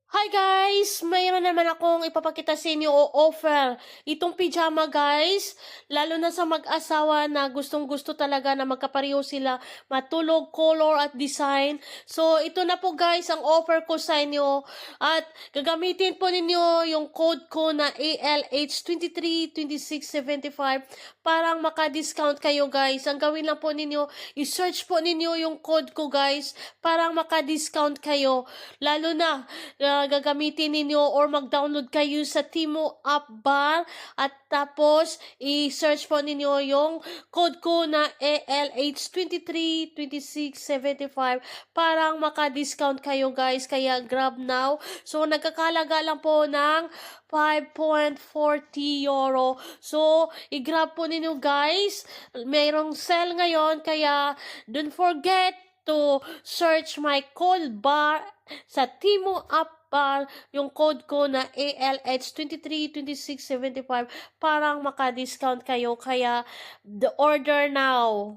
Hi guys! Mayroon naman akong ipapakita sa inyo o offer. Itong pijama guys, lalo na sa mag-asawa na gustong-gusto talaga na magkapareho sila, matulog, color at design. So ito na po guys ang offer ko sa inyo at gagamitin po ninyo yung code ko na ALH232675 parang maka-discount kayo guys. Ang gawin lang po ninyo, i-search po ninyo yung code ko guys, parang maka-discount kayo. Lalo na gagamitin ninyo or mag-download kayo sa Timo App Bar at tapos i-search po ninyo yung code ko na ALH232675 parang maka-discount kayo guys, kaya grab now. So nagkakalaga lang po ng 5.40 euro. So i-grab po ninyo guys. Mayroong sale ngayon kaya don't forget to search my code bar sa Timo App Bar, yung code ko na ALH232675 parang maka-discount kayo, kaya the order now.